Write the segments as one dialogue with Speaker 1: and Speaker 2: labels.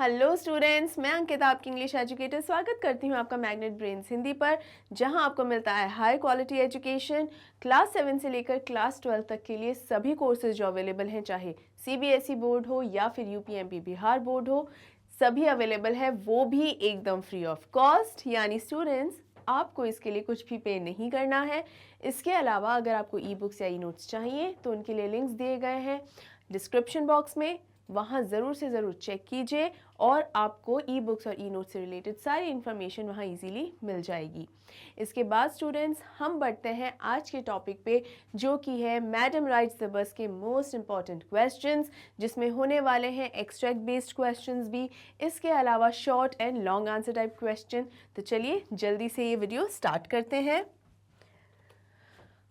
Speaker 1: Hello students, मैं अंकिता आपकी English educator स्वागत करती हूँ आपका मैग्नेट ब्रेन्स हिंदी पर, जहाँ आपको मिलता है हाई क्वालिटी एजुकेशन। क्लास 7 से लेकर क्लास 12 तक के लिए सभी कोर्सेज जो अवेलेबल हैं, चाहे सीबीएसई बोर्ड हो या फिर यूपीएमपी बिहार बोर्ड हो, सभी अवेलेबल है, वो भी एकदम फ्री ऑफ कॉस्ट। यानी स्टूडेंट्स, आपको इसके लिए कुछ भी पे नहीं करना है। इसके अलावा अगर आपको ई बुक्स या ई नोट्स चाहिए तो उनके लिए लिंक्स दिए गए हैं डिस्क्रिप्शन बॉक्स में, वहाँ ज़रूर से ज़रूर चेक कीजिए और आपको ई बुक्स और ई नोट से रिलेटेड सारी इन्फॉर्मेशन वहाँ इजीली मिल जाएगी। इसके बाद स्टूडेंट्स, हम बढ़ते हैं आज के टॉपिक पे, जो कि है मैडम राइट्स द बस के मोस्ट इंपॉर्टेंट क्वेश्चंस, जिसमें होने वाले हैं एक्सट्रैक्ट बेस्ड क्वेश्चंस भी, इसके अलावा short and long answer type question. तो चलिए जल्दी से ये वीडियो स्टार्ट करते हैं।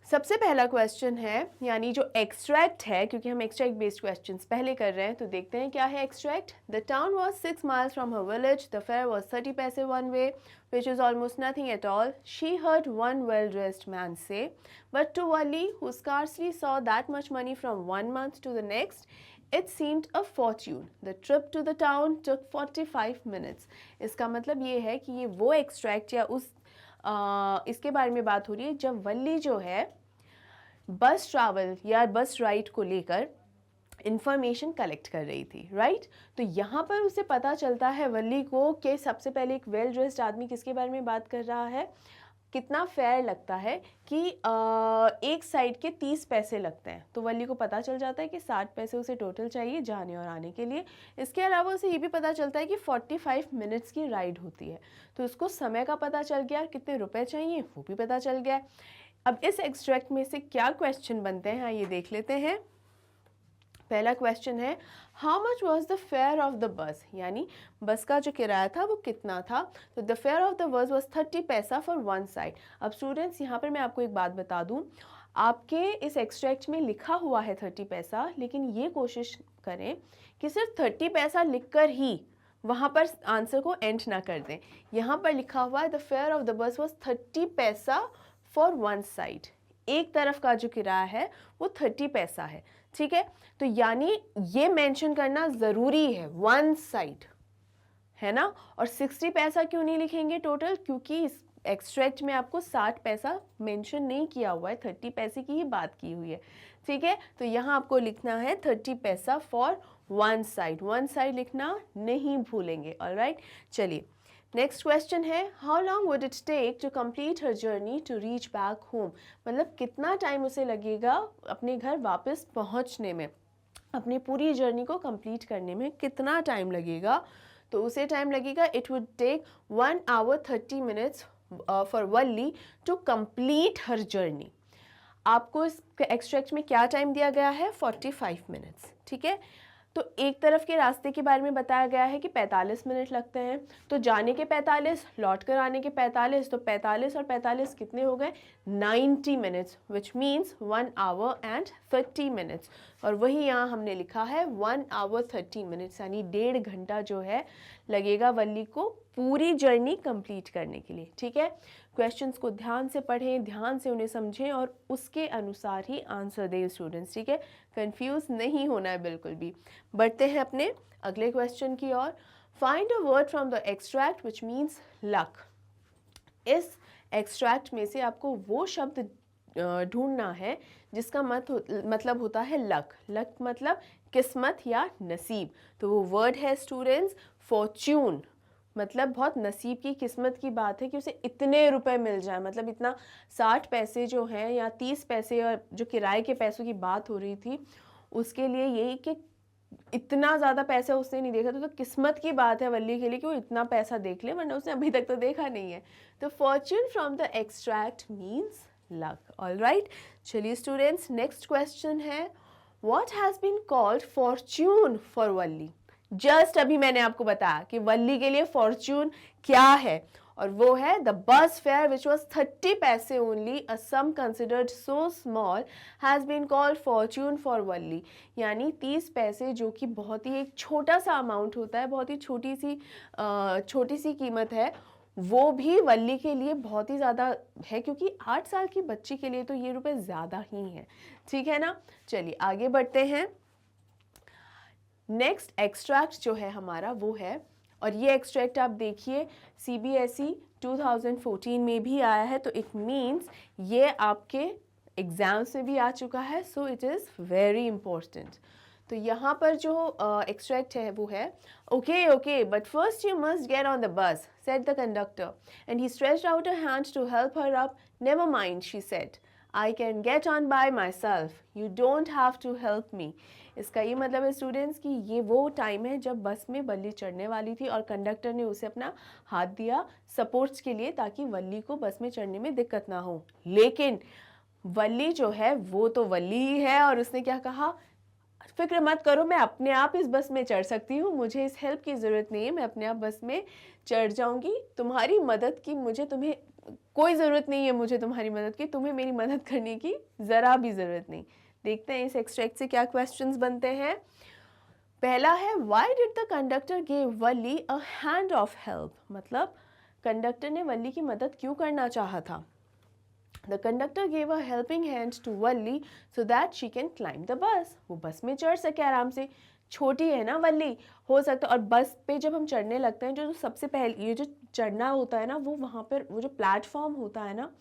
Speaker 1: सबसे पहला क्वेश्चन है, यानी जो एक्सट्रैक्ट है, क्योंकि हम एक्सट्रैक्ट बेस्ड क्वेश्चंस पहले कर रहे हैं, तो देखते हैं क्या है extract. The town was 6 miles from her village, the fair was 30 पैसे one way, which is almost nothing at all. She heard one well-dressed man say, but to Wali, who scarcely saw that much money from one month to the next, it seemed a fortune. The trip to the town took 45 minutes. इसका मतलब ये है कि ये वो extract या उस इसके बारे में बात हो रही है जब वल्ली जो है बस ट्रैवल या बस राइड को लेकर इंफॉर्मेशन कलेक्ट कर रही थी, राइट। तो यहाँ पर उसे पता चलता है वल्ली को कि सबसे पहले एक वेल ड्रेस्ड आदमी किसके बारे में बात कर रहा है, कितना फेयर लगता है कि एक साइड के 30 पैसे लगते हैं। तो वल्ली को पता चल जाता है कि 60 पैसे उसे टोटल चाहिए जाने और आने के लिए। इसके अलावा उसे ये भी पता चलता है कि 45 मिनट्स की राइड होती है, तो उसको समय का पता चल गया, कितने रुपए चाहिए वो भी पता चल गया। अब इस एक्सट्रैक्ट में से क्या क्वेश्चन बनते हैं, ये देख लेते हैं। पहला क्वेश्चन है, how much was the fair of the bus, यानी बस का जो किराया था वो कितना था। तो the fair of the bus was 30 पैसा फॉर वन साइड। अब स्टूडेंट्स, यहाँ पर मैं आपको एक बात बता दूँ, आपके इस एक्सट्रैक्ट में लिखा हुआ है 30 पैसा, लेकिन ये कोशिश करें कि सिर्फ 30 पैसा लिखकर ही वहाँ पर आंसर को एंड ना कर दें। यहाँ पर लिखा हुआ है the fair of the bus was 30 पैसा फॉर वन साइड, एक तरफ का जो किराया है वो 30 पैसा है, ठीक है। तो यानी ये मेंशन करना ज़रूरी है, वन साइड, है ना। और 60 पैसा क्यों नहीं लिखेंगे टोटल, क्योंकि इस एक्सट्रैक्ट में आपको 60 पैसा मेंशन नहीं किया हुआ है, 30 पैसे की ही बात की हुई है, ठीक है। तो यहाँ आपको लिखना है 30 पैसा फॉर वन साइड लिखना नहीं भूलेंगे, ऑलराइट। चलिए नेक्स्ट क्वेश्चन है, how long would it take to complete her journey to reach back home, मतलब कितना टाइम उसे लगेगा अपने घर वापस पहुंचने में, अपनी पूरी जर्नी को कंप्लीट करने में कितना टाइम लगेगा। तो उसे टाइम लगेगा, it would take 1 hour 30 minutes for Valli to complete her journey. आपको इस एक्सट्रैक्ट में क्या टाइम दिया गया है, 45 मिनट्स, ठीक है। तो एक तरफ के रास्ते के बारे में बताया गया है कि 45 मिनट लगते हैं, तो जाने के 45, लौट कर आने के 45, तो 45 और 45 कितने हो गए, 90 minutes, which means 1 hour and 30 minutes। और वही यहाँ हमने लिखा है 1 hour 30 minutes, यानी 1.5 घंटा जो है लगेगा वल्ली को पूरी जर्नी कंप्लीट करने के लिए, ठीक है। क्वेश्चंस को ध्यान से पढ़ें, ध्यान से उन्हें समझें और उसके अनुसार ही आंसर दें स्टूडेंट्स, ठीक है। कंफ्यूज नहीं होना है बिल्कुल भी। बढ़ते हैं अपने अगले क्वेश्चन की ओर। Find a word from the extract which means luck. इस एक्सट्रैक्ट में से आपको वो शब्द ढूंढना है जिसका मतलब होता है लक। लक मतलब किस्मत या नसीब। तो वो वर्ड है स्टूडेंट्स फॉर्च्यून, मतलब बहुत नसीब की, किस्मत की बात है कि उसे इतने रुपए मिल जाए, मतलब इतना 60 पैसे जो हैं या 30 पैसे और जो किराए के पैसों की बात हो रही थी, उसके लिए यही कि इतना ज़्यादा पैसा उसने नहीं देखा। तो किस्मत की बात है वल्ली के लिए कि वो इतना पैसा देख ले, वरना उसने अभी तक तो देखा नहीं है। तो fortune from the extract means luck, alright. चलिए स्टूडेंट्स, नेक्स्ट क्वेश्चन है, what has been called fortune for Valli. Just अभी मैंने आपको बताया कि वल्ली के लिए फॉर्च्यून क्या है, और वो है the bus fair which was 30 पैसे only, a sum considered so small has been called fortune for Valli. यानी 30 पैसे जो कि बहुत ही एक छोटा सा अमाउंट होता है, बहुत ही छोटी सी कीमत है, वो भी वल्ली के लिए बहुत ही ज़्यादा है, क्योंकि 8 साल की बच्ची के लिए तो ये रुपए ज़्यादा ही हैं, ठीक है ना। चलिए आगे बढ़ते हैं। नेक्स्ट एक्सट्रैक्ट जो है हमारा वो है, और ये एक्सट्रैक्ट आप देखिए CBSE 2014 में भी आया है, तो इट मीन्स ये आपके एग्जाम्स में भी आ चुका है, so it is very important. तो यहाँ पर जो एक्सट्रैक्ट है वो है, okay but first you must get on the bus, said the conductor, and he stretched out a hand to help her up. Never mind, she said, I can get on by myself, you don't have to help me. इसका ये मतलब है students कि ये वो time है जब बस में वल्ली चढ़ने वाली थी और कंडक्टर ने उसे अपना हाथ दिया सपोर्ट्स के लिए, ताकि वल्ली को बस में चढ़ने में दिक्कत ना हो। लेकिन वल्ली जो है वो तो वल्ली ही है, और उसने क्या कहा, फिक्र मत करो, मैं अपने आप इस बस में चढ़ सकती हूँ, मुझे इस हेल्प की ज़रूरत नहीं है, मैं अपने आप बस में चढ़ जाऊँगी, तुम्हारी मदद की तुम्हें कोई ज़रूरत नहीं है, मुझे तुम्हारी मदद की, तुम्हें मेरी मदद करने की ज़रा भी ज़रूरत नहीं। देखते हैं इस एक्सट्रैक्ट से क्या क्वेश्चंस बनते हैं। पहला है, why did the conductor give Valli a hand of help, मतलब कंडक्टर ने वल्ली की मदद क्यों करना चाहा था। The conductor gave a helping hand to Valli so that she can climb the bus. वो बस में चढ़ सके आराम से, छोटी है ना वल्ली, हो सकता है। और बस पे जब हम चढ़ने लगते हैं, जो सबसे पहले ये जो चढ़ना होता है ना, वो वहाँ पर वो जो प्लेटफॉर्म होता है ना,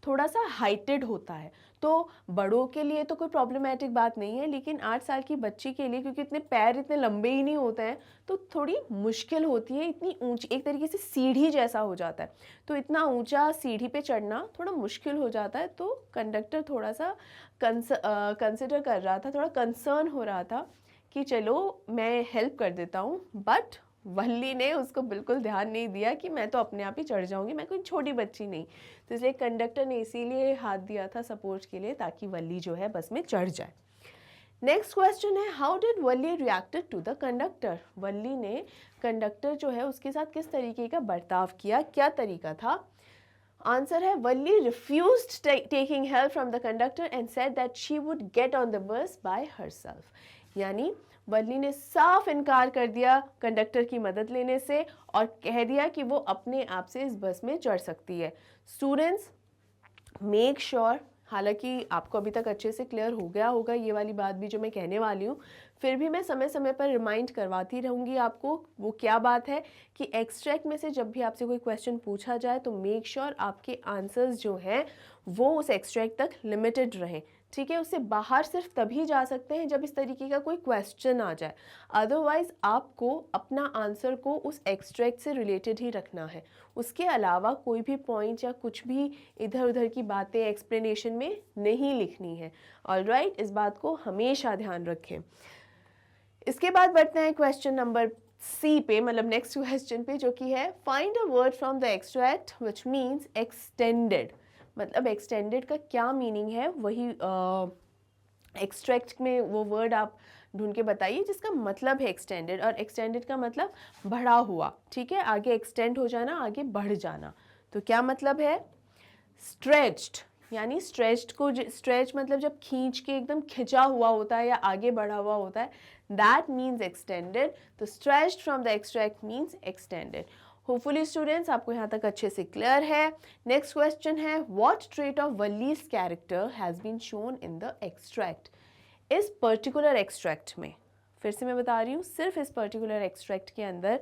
Speaker 1: थोड़ा सा हाइटेड होता है, तो बड़ों के लिए तो कोई प्रॉब्लमेटिक बात नहीं है, लेकिन 8 साल की बच्ची के लिए, क्योंकि इतने पैर इतने लंबे ही नहीं होते हैं, तो थोड़ी मुश्किल होती है। इतनी ऊंची, एक तरीके से सीढ़ी जैसा हो जाता है, तो इतना ऊंचा सीढ़ी पे चढ़ना थोड़ा मुश्किल हो जाता है। तो कंडक्टर थोड़ा सा कंसिडर कर रहा था, थोड़ा कंसर्न हो रहा था कि चलो मैं हेल्प कर देता हूँ, बट वल्ली ने उसको बिल्कुल ध्यान नहीं दिया कि मैं तो अपने आप ही चढ़ जाऊंगी, मैं कोई छोटी बच्ची नहीं। तो इसलिए कंडक्टर ने इसीलिए हाथ दिया था सपोर्ट के लिए, ताकि वल्ली जो है बस में चढ़ जाए। नेक्स्ट क्वेश्चन है, how did Valli reacted to the conductor, Valli ने कंडक्टर जो है उसके साथ किस तरीके का बर्ताव किया, क्या तरीका था। आंसर है, Valli refused taking help from the conductor and said that she would get on the bus by herself. यानी वल्ली ने साफ इनकार कर दिया कंडक्टर की मदद लेने से, और कह दिया कि वो अपने आप से इस बस में चढ़ सकती है। स्टूडेंट्स, मेक श्योर, हालांकि आपको अभी तक अच्छे से क्लियर हो गया होगा ये वाली बात भी जो मैं कहने वाली हूँ, फिर भी मैं समय समय पर रिमाइंड करवाती रहूँगी आपको। वो क्या बात है कि एक्सट्रैक्ट में से जब भी आपसे कोई क्वेश्चन पूछा जाए, तो मेक श्योर आपके आंसर्स जो हैं वो उस एक्सट्रैक्ट तक लिमिटेड रहें, ठीक है। उससे बाहर सिर्फ तभी जा सकते हैं जब इस तरीके का कोई क्वेश्चन आ जाए, अदरवाइज आपको अपना आंसर को उस एक्सट्रैक्ट से रिलेटेड ही रखना है। उसके अलावा कोई भी पॉइंट या कुछ भी इधर उधर की बातें एक्सप्लेनेशन में नहीं लिखनी है। ऑलराइट, इस बात को हमेशा ध्यान रखें। इसके बाद बढ़ते हैं क्वेश्चन नंबर सी पे, मतलब नेक्स्ट क्वेश्चन पे, जो कि है, find a word from the extract which means extended. मतलब एक्सटेंडेड का क्या मीनिंग है, वही एक्सट्रैक्ट में वो वर्ड आप ढूंढ के बताइए जिसका मतलब है एक्सटेंडेड। और एक्सटेंडेड का मतलब बढ़ा हुआ, ठीक है, आगे एक्सटेंड हो जाना, आगे बढ़ जाना। तो क्या मतलब है, स्ट्रेच्ड, यानी स्ट्रेच्ड को, स्ट्रेच मतलब जब खींच के एकदम खिंचा हुआ होता है या आगे बढ़ा हुआ होता है, दैट मीन्स एक्सटेंडेड। तो stretched from the extract means extended. Hopefully students आपको यहाँ तक अच्छे से क्लियर है। नेक्स्ट क्वेश्चन है, what trait of Valli's character has been shown in the extract. इस पर्टिकुलर एक्सट्रैक्ट में, फिर से मैं बता रही हूँ, सिर्फ इस पर्टिकुलर एक्सट्रैक्ट के अंदर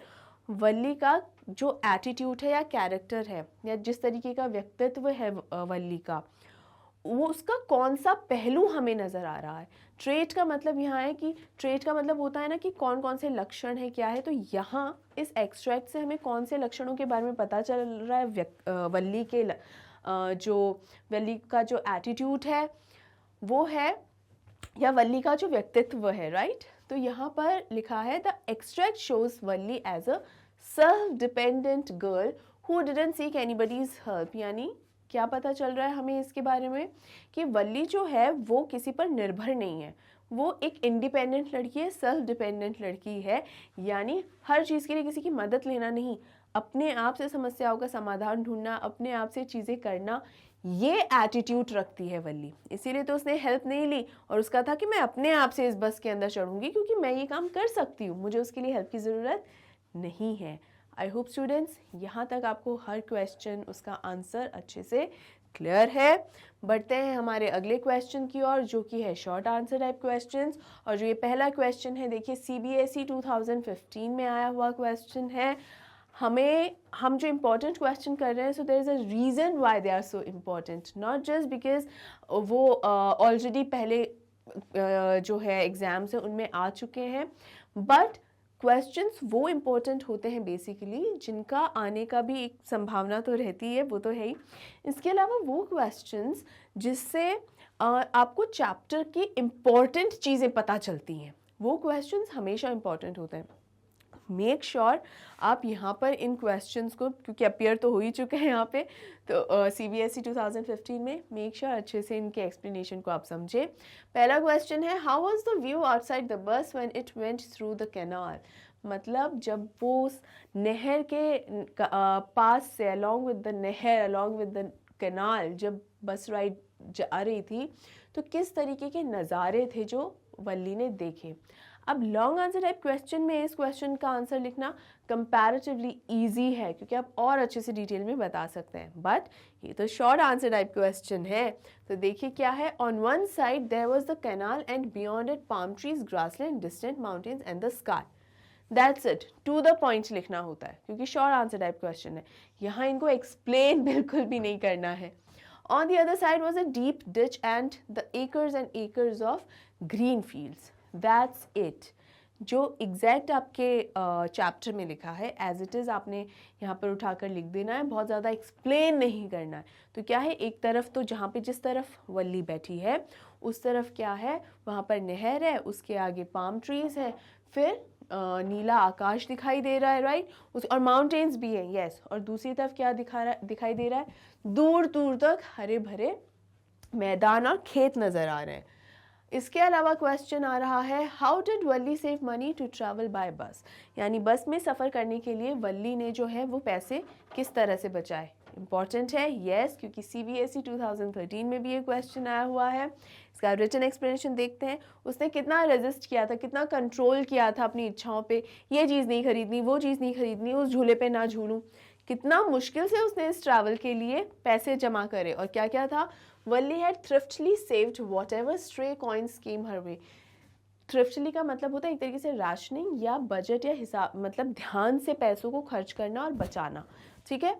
Speaker 1: वल्ली का जो एटीट्यूड है या कैरेक्टर है, या जिस तरीके का व्यक्तित्व है वल्ली का, वो उसका कौन सा पहलू हमें नज़र आ रहा है। ट्रेट का मतलब यहाँ है कि, ट्रेट का मतलब होता है ना कि कौन कौन से लक्षण है, क्या है। तो यहाँ इस एक्सट्रैक्ट से हमें कौन से लक्षणों के बारे में पता चल रहा है, वल्ली के जो वल्ली का जो एटीट्यूड है वो है, या वल्ली का जो व्यक्तित्व है, राइट। तो यहाँ पर लिखा है, the extract shows Valli as a self dependent girl who didn't seek anybody's help. यानी क्या पता चल रहा है हमें इसके बारे में कि वल्ली जो है वो किसी पर निर्भर नहीं है, वो एक इंडिपेंडेंट लड़की है, सेल्फ डिपेंडेंट लड़की है। यानी हर चीज़ के लिए किसी की मदद लेना नहीं, अपने आप से समस्याओं का समाधान ढूंढना, अपने आप से चीज़ें करना, ये एटीट्यूड रखती है वल्ली। इसीलिए तो उसने हेल्प नहीं ली, और उसका था कि मैं अपने आप से इस बस के अंदर चढ़ूंगी क्योंकि मैं ये काम कर सकती हूँ, मुझे उसके लिए हेल्प की ज़रूरत नहीं है। आई होप स्टूडेंट्स यहाँ तक आपको हर क्वेश्चन उसका आंसर अच्छे से क्लियर है? बढ़ते हैं हमारे अगले क्वेश्चन की ओर, जो कि है शॉर्ट आंसर टाइप क्वेश्चंस। और जो ये पहला क्वेश्चन है, देखिए CBSE 2015 में आया हुआ क्वेश्चन है। हम जो इम्पोर्टेंट क्वेश्चन कर रहे हैं, so there is a reason why they are so important, not just because वो ऑलरेडी पहले जो है एग्ज़ाम्स हैं उनमें आ चुके हैं, बट क्वेश्चंस वो इम्पोर्टेंट होते हैं बेसिकली जिनका आने का भी एक संभावना तो रहती है, वो तो है ही। इसके अलावा वो क्वेश्चंस जिससे आपको चैप्टर की इम्पोर्टेंट चीज़ें पता चलती हैं, वो क्वेश्चंस हमेशा इम्पोर्टेंट होते हैं। मेक श्योर आप यहाँ पर इन क्वेश्चंस को, क्योंकि अपियर तो हो ही चुके हैं यहाँ पे, तो CBSE 2015 में मेक श्योर अच्छे से इनके एक्सप्लेनेशन को आप समझें। पहला क्वेश्चन है, how was the view outside the bus when it went through the canal. मतलब जब वो उस नहर के पास से अलॉन्ग विद द नहर, अलॉन्ग विद द कैनाल, जब बस राइड जा रही थी, तो किस तरीके के नज़ारे थे जो वल्ली ने देखे। अब लॉन्ग आंसर टाइप क्वेश्चन में इस क्वेश्चन का आंसर लिखना कंपैरेटिवली इजी है, क्योंकि आप और अच्छे से डिटेल में बता सकते हैं, बट ये तो शॉर्ट आंसर टाइप क्वेश्चन है। तो देखिए क्या है, on one side there was the canal and beyond it palm trees, grassland, distant mountains and the sky. That's it, to the point लिखना होता है, क्योंकि शॉर्ट आंसर टाइप क्वेश्चन है। यहाँ इनको एक्सप्लेन बिल्कुल भी नहीं करना है। On the other side was a deep ditch and the acres of green fields. That's it. जो एग्जैक्ट आपके चैप्टर में लिखा है एज इट इज़ आपने यहाँ पर उठाकर लिख देना है, बहुत ज़्यादा एक्सप्लेन नहीं करना है। तो क्या है, एक तरफ तो जहाँ पे जिस तरफ वल्ली बैठी है उस तरफ क्या है, वहाँ पर नहर है, उसके आगे पाम ट्रीज़ है, फिर नीला आकाश दिखाई दे रहा है, राइट, उस और माउंटेन्स भी हैं, यस। और दूसरी तरफ क्या दिखाई दे रहा है, दूर दूर तक हरे भरे मैदान और खेत नज़र आ रहे हैं। इसके अलावा क्वेश्चन आ रहा है, how did Valli save money to travel by bus. यानी बस में सफ़र करने के लिए वल्ली ने जो है वो पैसे किस तरह से बचाए। इम्पॉर्टेंट है, यस, क्योंकि CBSE 2013 में भी ये क्वेश्चन आया हुआ है। इसका रिटन एक्सप्लेनेशन देखते हैं। उसने कितना रेजिस्ट किया था, कितना कंट्रोल किया था अपनी इच्छाओं पे, ये चीज़ नहीं खरीदनी, वो चीज़ नहीं खरीदनी, उस झूले पे ना झूलूं। कितना मुश्किल से उसने इस ट्रैवल के लिए पैसे जमा करे, और क्या क्या था, Valli had thriftily saved whatever stray coins came her way. Thriftily का मतलब होता है एक तरीके से राशनिंग या बजट या हिसाब, मतलब ध्यान से पैसों को खर्च करना और बचाना, ठीक है।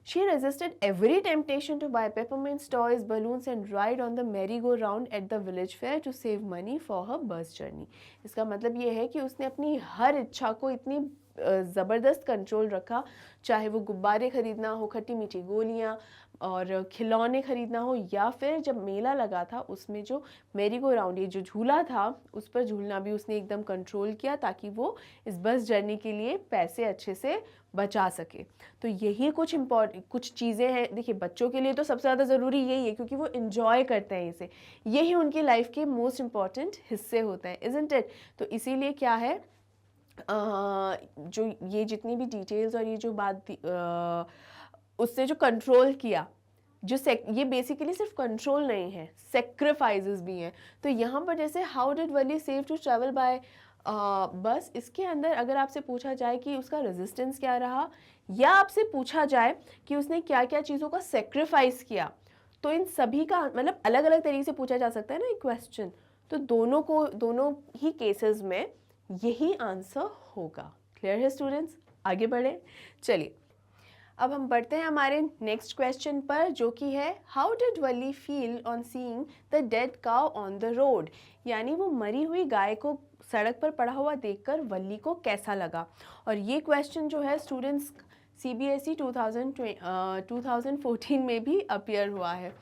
Speaker 1: She resisted every temptation to buy peppermints, toys, balloons and ride on the merry-go-round at the village fair to save money for her bus journey. इसका मतलब ये है कि उसने अपनी हर इच्छा को इतनी ज़बरदस्त कंट्रोल रखा, चाहे वो गुब्बारे खरीदना हो, खट्टी मीठी गोलियाँ और खिलौने खरीदना हो, या फिर जब मेला लगा था उसमें जो मेरी गो राउंड, ये जो झूला था, उस पर झूलना भी उसने एकदम कंट्रोल किया ताकि वो इस बस जर्नी के लिए पैसे अच्छे से बचा सके। तो यही कुछ चीज़ें हैं। देखिए, बच्चों के लिए तो सबसे ज़्यादा ज़रूरी यही है, क्योंकि वो इन्जॉय करते हैं इसे, यही उनकी लाइफ के मोस्ट इम्पॉर्टेंट हिस्से होते हैं, इज़न्ट इट। तो इसीलिए क्या है, जो ये जितनी भी डिटेल्स और ये जो बात उससे जो कंट्रोल किया, ये बेसिकली सिर्फ कंट्रोल नहीं है, सेक्रीफाइसेस भी हैं। तो यहाँ पर जैसे how did Valli save to travel by bus, इसके अंदर अगर आपसे पूछा जाए कि उसका रेजिस्टेंस क्या रहा, या आपसे पूछा जाए कि उसने क्या क्या चीज़ों का सेक्रीफाइस किया, तो इन सभी का मतलब अलग अलग तरीके से पूछा जा सकता है ना एक क्वेश्चन। तो दोनों ही केसेस में यही आंसर होगा। क्लियर है स्टूडेंट्स? आगे बढ़े, चलिए अब हम बढ़ते हैं हमारे नेक्स्ट क्वेश्चन पर, जो कि है, how did Wali feel on seeing the dead cow on the road. यानी वो मरी हुई गाय को सड़क पर पड़ा हुआ देखकर वली को कैसा लगा। और ये क्वेश्चन जो है स्टूडेंट्स CBSE 2014 में भी अपीयर हुआ है।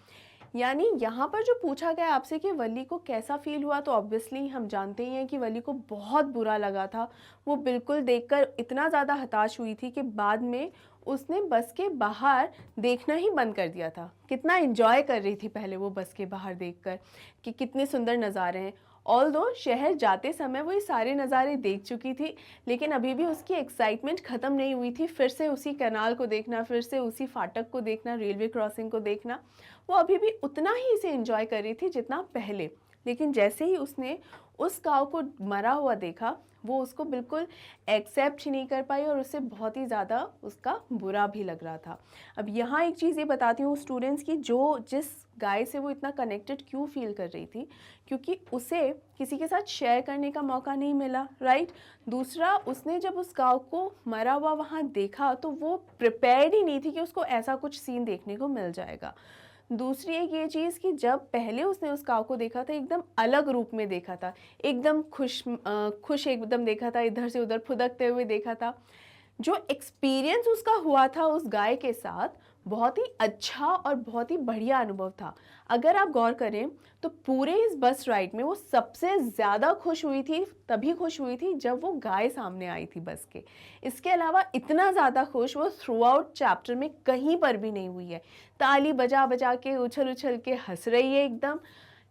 Speaker 1: यानी यहाँ पर जो पूछा गया आपसे कि वली को कैसा फील हुआ, तो ऑब्वियसली हम जानते ही हैं कि वली को बहुत बुरा लगा था। वो बिल्कुल देखकर इतना ज़्यादा हताश हुई थी कि बाद में उसने बस के बाहर देखना ही बंद कर दिया था। कितना एंजॉय कर रही थी पहले वो बस के बाहर देखकर कि कितने सुंदर नज़ारे हैं। ऑल्दो शहर जाते समय वो ये सारे नज़ारे देख चुकी थी, लेकिन अभी भी उसकी एक्साइटमेंट ख़त्म नहीं हुई थी। फिर से उसी कैनाल को देखना, फिर से उसी फाटक को देखना, रेलवे क्रॉसिंग को देखना, वो अभी भी उतना ही इसे एंजॉय कर रही थी जितना पहले। लेकिन जैसे ही उसने उस काऊ को मरा हुआ देखा, वो उसको बिल्कुल एक्सेप्ट ही नहीं कर पाई और उससे बहुत ही ज़्यादा उसका बुरा भी लग रहा था। अब यहाँ एक चीज़ ये बताती हूँ स्टूडेंट्स की, जो जिस गाय से वो इतना कनेक्टेड क्यों फील कर रही थी, क्योंकि उसे किसी के साथ शेयर करने का मौका नहीं मिला, राइट। दूसरा, उसने जब उस गाँव को मरा हुआ वहाँ देखा तो वो प्रिपेयर्ड ही नहीं थी कि उसको ऐसा कुछ सीन देखने को मिल जाएगा। दूसरी एक ये चीज़ कि जब पहले उसने उस काऊ को देखा था एकदम अलग रूप में देखा था, एकदम खुश एकदम देखा था, इधर से उधर फुदकते हुए देखा था। जो एक्सपीरियंस उसका हुआ था उस गाय के साथ बहुत ही अच्छा और बहुत ही बढ़िया अनुभव था। अगर आप गौर करें तो पूरे इस बस राइड में वो सबसे ज़्यादा खुश हुई थी, तभी खुश हुई थी जब वो गाय सामने आई थी बस के। इसके अलावा इतना ज़्यादा खुश वो थ्रू आउट चैप्टर में कहीं पर भी नहीं हुई है। ताली बजा बजा के उछल उछल के हंस रही है एकदम,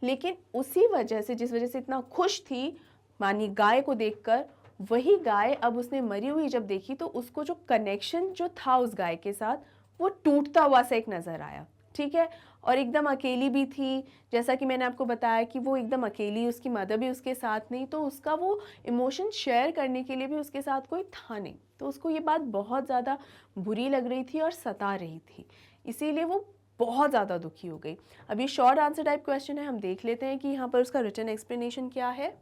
Speaker 1: लेकिन उसी वजह से, जिस वजह से इतना खुश थी मानी गाय को देखकर, वही गाय अब उसने मरी हुई जब देखी तो उसको जो कनेक्शन जो था उस गाय के साथ वो टूटता हुआ सा एक नज़र आया, ठीक है। और एकदम अकेली भी थी, जैसा कि मैंने आपको बताया कि वो एकदम अकेली, उसकी मदर भी उसके साथ नहीं, तो उसका वो इमोशन शेयर करने के लिए भी उसके साथ कोई था नहीं। तो उसको ये बात बहुत ज़्यादा बुरी लग रही थी और सता रही थी, इसीलिए वो बहुत ज़्यादा दुखी हो गई। अब ये शॉर्ट आंसर टाइप क्वेश्चन है, हम देख लेते हैं कि यहाँ पर उसका रिटन एक्सप्लेनेशन क्या है।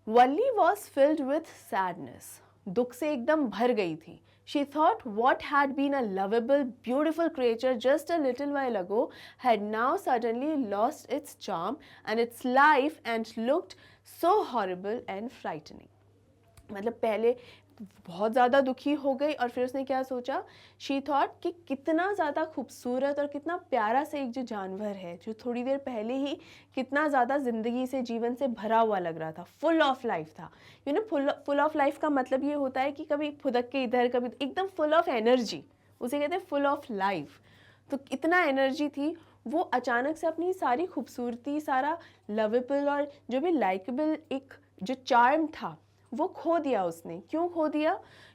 Speaker 1: वल्ली वॉज फिल्ड विथ सैडनेस, दुख से एकदम भर गई थी। She thought what had been a lovable, beautiful creature just a little while ago had now suddenly lost its charm and its life and looked so horrible and frightening. मतलब पहले बहुत ज़्यादा दुखी हो गई और फिर उसने क्या सोचा, शी थॉट कि कितना ज़्यादा खूबसूरत और कितना प्यारा सा एक जो जानवर है जो थोड़ी देर पहले ही कितना ज़्यादा ज़िंदगी से, जीवन से भरा हुआ लग रहा था, फुल ऑफ लाइफ था। You know, full of life का मतलब ये होता है कि कभी फुदक के इधर, कभी एकदम फुल ऑफ एनर्जी, उसे कहते हैं फुल ऑफ लाइफ। तो इतना एनर्जी थी, वो अचानक से अपनी सारी खूबसूरती, सारा लवेबल और जो भी लाइकेबल एक जो चार्म था वो खो दिया उसने। क्यों खो दिया?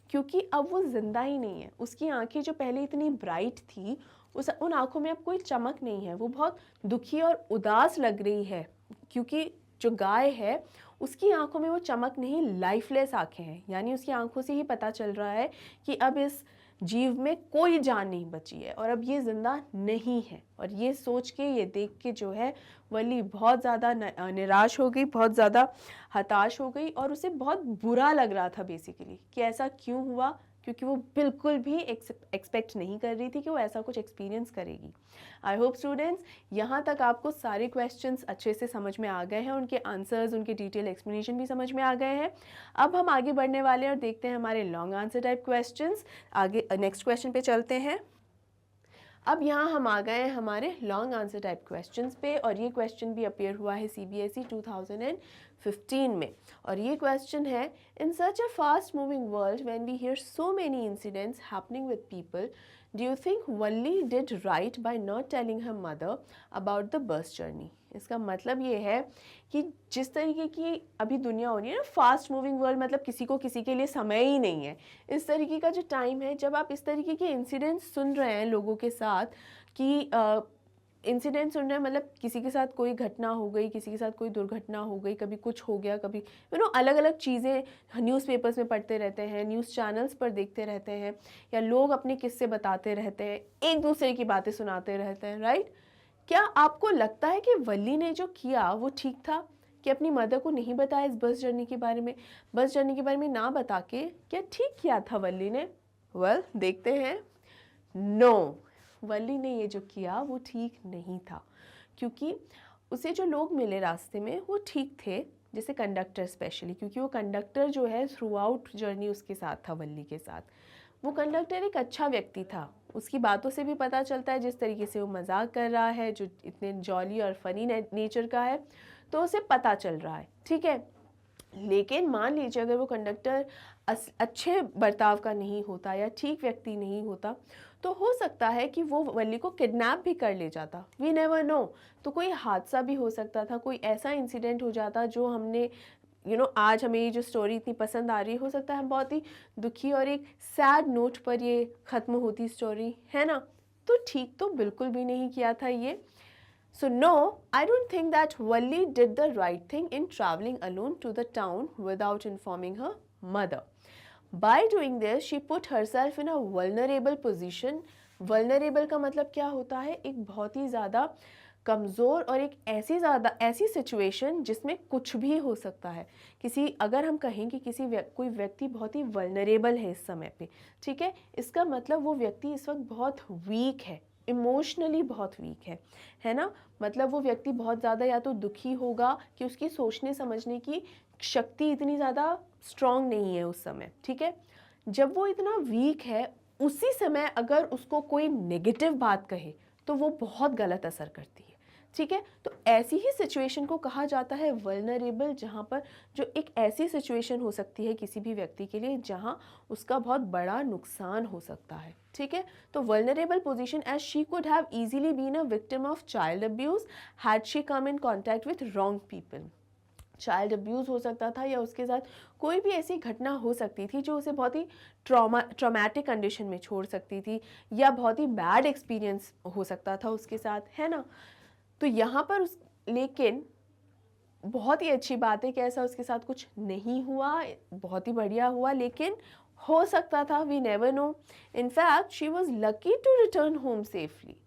Speaker 1: क्योंकि अब वो जिंदा ही नहीं है। उसकी आंखें जो पहले इतनी ब्राइट थी, उन आंखों में अब कोई चमक नहीं है, वो बहुत दुखी और उदास लग रही है, क्योंकि जो गाय है उसकी आंखों में वो चमक नहीं, लाइफलेस आंखें हैं। यानी उसकी आंखों से ही पता चल रहा है कि अब इस जीव में कोई जान नहीं बची है और अब ये ज़िंदा नहीं है। और ये सोच के, ये देख के जो है वली बहुत ज़्यादा निराश हो गई, बहुत ज़्यादा हताश हो गई और उसे बहुत बुरा लग रहा था बेसिकली कि ऐसा क्यों हुआ, क्योंकि वो बिल्कुल भी एक्सपेक्ट नहीं कर रही थी कि वो ऐसा कुछ एक्सपीरियंस करेगी। आई होप स्टूडेंट्स यहाँ तक आपको सारे क्वेश्चंस अच्छे से समझ में आ गए हैं, उनके आंसर्स, उनके डिटेल एक्सप्लेनेशन भी समझ में आ गए हैं। अब हम आगे बढ़ने वाले हैं और देखते हैं हमारे लॉन्ग आंसर टाइप क्वेश्चंस। आगे नेक्स्ट क्वेश्चन पे चलते हैं। अब यहाँ हम आ गए हैं हमारे लॉन्ग आंसर टाइप क्वेश्चंस पे और ये क्वेश्चन भी अपीयर हुआ है CBSE 2015 में। और ये क्वेश्चन है, in such a fast moving world when we hear so many incidents happening with people, do you think Valli did right by not telling her mother about the bus journey? इसका मतलब ये है कि जिस तरीके की अभी दुनिया हो रही है ना, फास्ट मूविंग वर्ल्ड, मतलब किसी को किसी के लिए समय ही नहीं है। इस तरीके का जो टाइम है जब आप इस तरीके के इंसिडेंट्स सुन रहे हैं लोगों के साथ कि इंसिडेंट सुन रहे हैं, मतलब किसी के साथ कोई घटना हो गई, किसी के साथ कोई दुर्घटना हो गई, कभी कुछ हो गया, कभी अलग अलग चीज़ें न्यूज़पेपर्स में पढ़ते रहते हैं, न्यूज़ चैनल्स पर देखते रहते हैं, या लोग अपने किस्से बताते रहते हैं, एक दूसरे की बातें सुनाते रहते हैं, राइट। क्या आपको लगता है कि वल्ली ने जो किया वो ठीक था कि अपनी मदर को नहीं बताया इस बस जर्नी के बारे में, बस जर्नी के बारे में ना बता के क्या ठीक किया था वल्ली ने? वेल, देखते हैं। नो, वल्ली ने ये जो किया वो ठीक नहीं था, क्योंकि उसे जो लोग मिले रास्ते में वो ठीक थे, जैसे कंडक्टर स्पेशली, क्योंकि वो कंडक्टर जो है थ्रू आउट जर्नी उसके साथ था, वल्ली के साथ। वो कंडक्टर एक अच्छा व्यक्ति था, उसकी बातों से भी पता चलता है, जिस तरीके से वो मजाक कर रहा है, जो इतने जॉली और फनी नेचर का है, तो उसे पता चल रहा है, ठीक है। लेकिन मान लीजिए अगर वो कंडक्टर अच्छे बर्ताव का नहीं होता या ठीक व्यक्ति नहीं होता, तो हो सकता है कि वो वल्ली को किडनैप भी कर ले जाता। We never know. तो कोई हादसा भी हो सकता था, कोई ऐसा इंसिडेंट हो जाता जो हमने आज हमें ये जो स्टोरी इतनी पसंद आ रही है, हो सकता है हम बहुत ही दुखी और एक सैड नोट पर ये ख़त्म होती स्टोरी, है ना। तो ठीक तो बिल्कुल भी नहीं किया था ये। So no, I don't think that Valli did the right thing in traveling alone to the town without informing her mother. By doing this, she put herself in a vulnerable position. Vulnerable का मतलब क्या होता है? एक बहुत ही ज़्यादा कमज़ोर और एक ऐसी सिचुएशन जिसमें कुछ भी हो सकता है। अगर हम कहें कि कोई व्यक्ति बहुत ही वल्नरेबल है इस समय पे, ठीक है, इसका मतलब वो व्यक्ति इस वक्त बहुत वीक है, इमोशनली बहुत वीक है ना। मतलब वो व्यक्ति बहुत ज़्यादा या तो दुखी होगा कि उसकी सोचने समझने की शक्ति इतनी ज़्यादा स्ट्रांग नहीं है उस समय, ठीक है। जब वो इतना वीक है, उसी समय अगर उसको कोई नेगेटिव बात कहे तो वो बहुत गलत असर करती है, ठीक है। तो ऐसी ही सिचुएशन को कहा जाता है वल्नरेबल, जहाँ पर जो एक ऐसी सिचुएशन हो सकती है किसी भी व्यक्ति के लिए जहाँ उसका बहुत बड़ा नुकसान हो सकता है, ठीक है। तो vulnerable position, as she could have easily been a victim of child abuse had she come in contact with wrong people. Child abuse हो सकता था या उसके साथ कोई भी ऐसी घटना हो सकती थी जो उसे बहुत ही ट्रॉमेटिक कंडीशन में छोड़ सकती थी, या बहुत ही बैड एक्सपीरियंस हो सकता था उसके साथ, है ना। तो यहाँ पर लेकिन बहुत ही अच्छी बात है कि ऐसा उसके साथ कुछ नहीं हुआ, बहुत ही बढ़िया हुआ, लेकिन हो सकता था, we never know. In fact she was lucky to return home safely.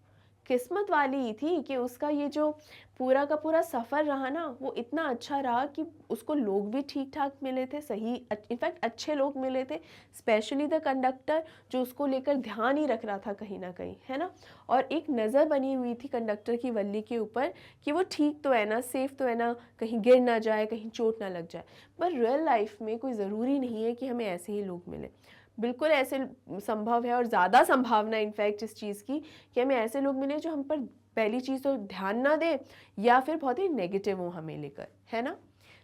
Speaker 1: किस्मत वाली ही थी कि उसका ये जो पूरा का पूरा सफ़र रहा ना, वो इतना अच्छा रहा कि उसको लोग भी ठीक ठाक मिले थे, सही, इनफैक्ट अच्छे लोग मिले थे, स्पेशली द कंडक्टर जो उसको लेकर ध्यान ही रख रहा था कहीं ना कहीं, है ना। और एक नज़र बनी हुई थी कंडक्टर की वल्ली के ऊपर कि वो ठीक तो है ना, सेफ़ तो है ना, कहीं गिर ना जाए, कहीं चोट ना लग जाए। पर रियल लाइफ में कोई ज़रूरी नहीं है कि हमें ऐसे ही लोग मिले। बिल्कुल ऐसे संभव है और ज़्यादा संभावना इनफैक्ट इस चीज़ की कि हमें ऐसे लोग मिले जो हम पर पहली चीज़ तो ध्यान ना दे या फिर बहुत ही नेगेटिव हो हमें लेकर, है ना।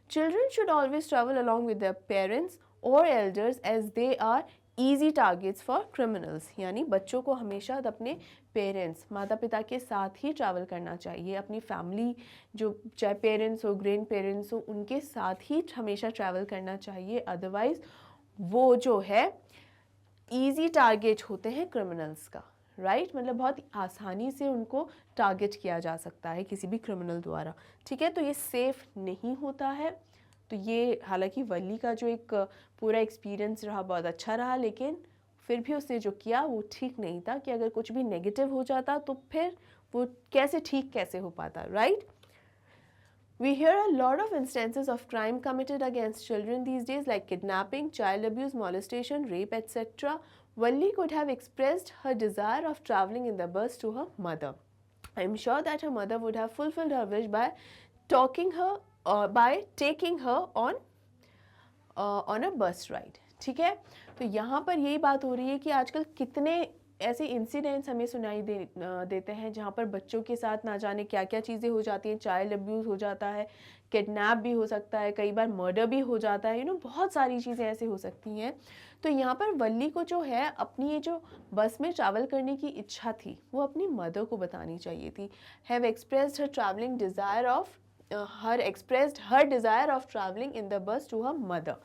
Speaker 1: Children should always travel along with their parents और elders as they are easy targets for criminals. यानी बच्चों को हमेशा अपने पेरेंट्स, माता पिता के साथ ही ट्रैवल करना चाहिए, अपनी फैमिली जो चाहे पेरेंट्स हो, ग्रैंड पेरेंट्स हो, उनके साथ ही हमेशा ट्रैवल करना चाहिए। अदरवाइज़ वो जो है ईजी टारगेट होते हैं क्रिमिनल्स का, राइट। मतलब बहुत आसानी से उनको टारगेट किया जा सकता है किसी भी क्रिमिनल द्वारा, ठीक है। तो ये सेफ़ नहीं होता है। तो ये हालांकि वल्ली का जो एक पूरा एक्सपीरियंस रहा बहुत अच्छा रहा, लेकिन फिर भी उसने जो किया वो ठीक नहीं था कि अगर कुछ भी नेगेटिव हो जाता तो फिर वो कैसे हो पाता, right. We hear a lot of instances of crime committed against children these days, like kidnapping, child abuse, molestation, rape, etc. Valli could have expressed her desire of traveling in the bus to her mother. I am sure that her mother would have fulfilled her wish by taking her on a bus ride. ठीक है। तो यहाँ पर यही बात हो रही है कि आजकल कितने ऐसे इंसिडेंट्स हमें सुनाई देते हैं जहाँ पर बच्चों के साथ ना जाने क्या क्या चीज़ें हो जाती हैं। चाइल्ड अब्यूज़ हो जाता है, किडनैप भी हो सकता है, कई बार मर्डर भी हो जाता है, बहुत सारी चीज़ें ऐसे हो सकती हैं। तो यहाँ पर वल्ली को जो है अपनी ये जो बस में ट्रैवल करने की इच्छा थी वो अपनी मदर को बतानी चाहिए थी। Have expressed her desire of travelling in the bus to her mother.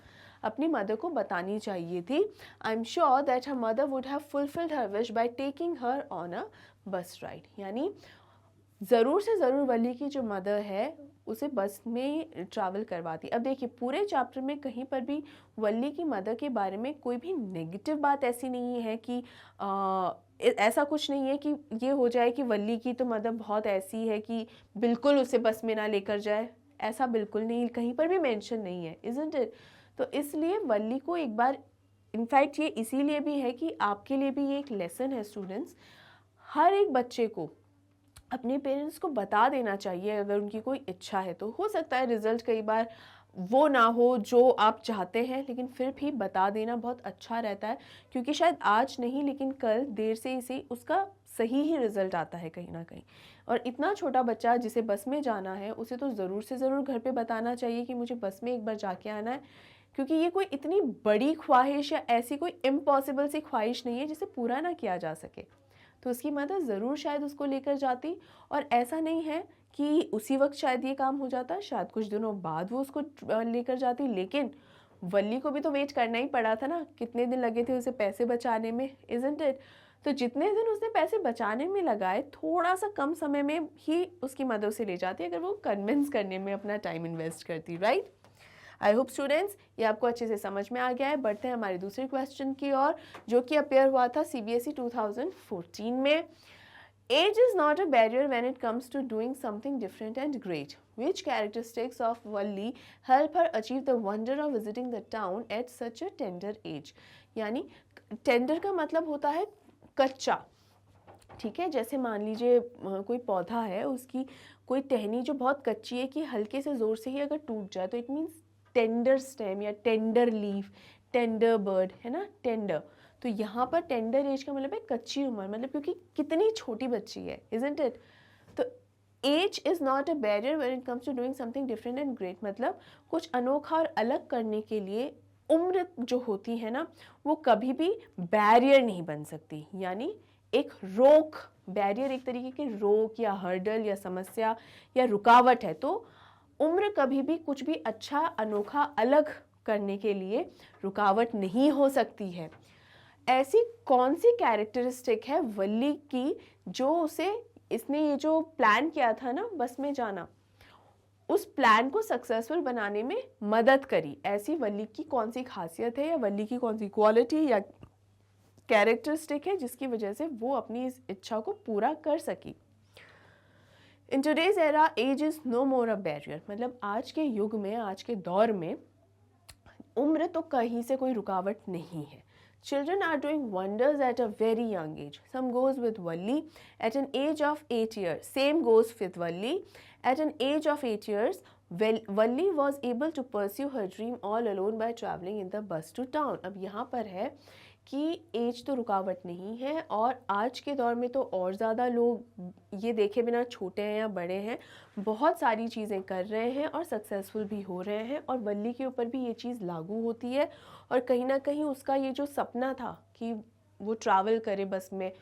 Speaker 1: अपनी मदर को बतानी चाहिए थी। I am sure that her mother would have fulfilled her wish by taking her on a bus ride. यानी ज़रूर से ज़रूर वल्ली की जो मदर है उसे बस में ट्रैवल करवाती। अब देखिए पूरे चैप्टर में कहीं पर भी वल्ली की मदर के बारे में कोई भी नेगेटिव बात ऐसी नहीं है कि ऐसा कुछ नहीं है कि ये हो जाए कि वल्ली की तो मदर बहुत ऐसी है कि बिल्कुल उसे बस में ना लेकर जाए। ऐसा बिल्कुल नहीं, कहीं पर भी मेंशन नहीं है, इज़न्ट इट। तो इसलिए वल्ली को एक बार, इनफैक्ट ये इसीलिए भी है कि आपके लिए भी ये एक लेसन है स्टूडेंट्स, हर एक बच्चे को अपने पेरेंट्स को बता देना चाहिए अगर उनकी कोई इच्छा है तो। हो सकता है रिज़ल्ट कई बार वो ना हो जो आप चाहते हैं, लेकिन फिर भी बता देना बहुत अच्छा रहता है, क्योंकि शायद आज नहीं लेकिन कल देर से इसे उसका सही ही रिज़ल्ट आता है कहीं ना कहीं। और इतना छोटा बच्चा जिसे बस में जाना है उसे तो ज़रूर से ज़रूर घर पे बताना चाहिए कि मुझे बस में एक बार जाके आना है, क्योंकि ये कोई इतनी बड़ी ख्वाहिश या ऐसी कोई इम्पॉसिबल सी ख्वाहिश नहीं है जिसे पूरा ना किया जा सके। तो उसकी मदर ज़रूर शायद उसको लेकर जाती, और ऐसा नहीं है कि उसी वक्त शायद ये काम हो जाता, शायद कुछ दिनों बाद वो उसको लेकर जाती, लेकिन वल्ली को भी तो वेट करना ही पड़ा था ना, कितने दिन लगे थे उसे पैसे बचाने में, इजंट इट? तो जितने दिन उसने पैसे बचाने में लगाए, थोड़ा सा कम समय में ही उसकी मदद उसे ले जाती अगर वो कन्विंस करने में अपना टाइम इन्वेस्ट करती, राइट? आई होप स्टूडेंट्स ये आपको अच्छे से समझ में आ गया है। बढ़ते हैं हमारे दूसरे क्वेश्चन की ओर, जो कि अपेयर हुआ था CBSE 2014 में। Age is not a barrier when it comes to doing something different and great. Which characteristics of Valli help her achieve the wonder of visiting the town at such a tender age? यानी tender का मतलब होता है कच्चा, ठीक है? जैसे मान लीजिए कोई पौधा है, उसकी कोई टहनी जो बहुत कच्ची है कि हल्के से ज़ोर से ही अगर टूट जाए तो इट मीन्स टेंडर स्टेम या टेंडर लीफ, टेंडर बर्ड, है ना, टेंडर। तो यहाँ पर टेंडर एज का मतलब है कच्ची उम्र, मतलब क्योंकि कितनी छोटी बच्ची है, इजंट इट? तो age is not a barrier when it comes to doing something different and great, मतलब कुछ अनोखा और अलग करने के लिए उम्र जो होती है ना, वो कभी भी बैरियर नहीं बन सकती। यानी एक रोक, बैरियर एक तरीके की रोक या हर्डल या समस्या या रुकावट है। तो उम्र कभी भी कुछ भी अच्छा, अनोखा, अलग करने के लिए रुकावट नहीं हो सकती है। ऐसी कौन सी कैरेक्टरिस्टिक है वल्ली की जो उसे, इसने ये जो प्लान किया था ना बस में जाना, उस प्लान को सक्सेसफुल बनाने में मदद करी? ऐसी वल्ली की कौन सी खासियत है या वल्ली की कौन सी क्वालिटी या कैरेक्टरिस्टिक है जिसकी वजह से वो अपनी इस इच्छा को पूरा कर सकी? In today's era age is no more a barrier, मतलब आज के युग में, आज के दौर में उम्र तो कहीं से कोई रुकावट नहीं है। Children are doing wonders at a very young age. Some goes with Valli at an age of 8 years. Same goes with Valli. At an age of 8 years, Valli was able to pursue her dream all alone by traveling in the bus to town. अब यहाँ पर है कि as तो रुकावट नहीं है, और आज के दौर में तो और ज़्यादा लोग ये देखे बिना छोटे हैं या बड़े हैं, बहुत सारी चीज़ें कर रहे हैं और सक्सेसफुल भी हो रहे हैं, और वल्ली के ऊपर भी ये चीज़ लागू होती है। और कहीं ना कहीं उसका ये जो सपना था कि वो ट्रैवल करे बस में,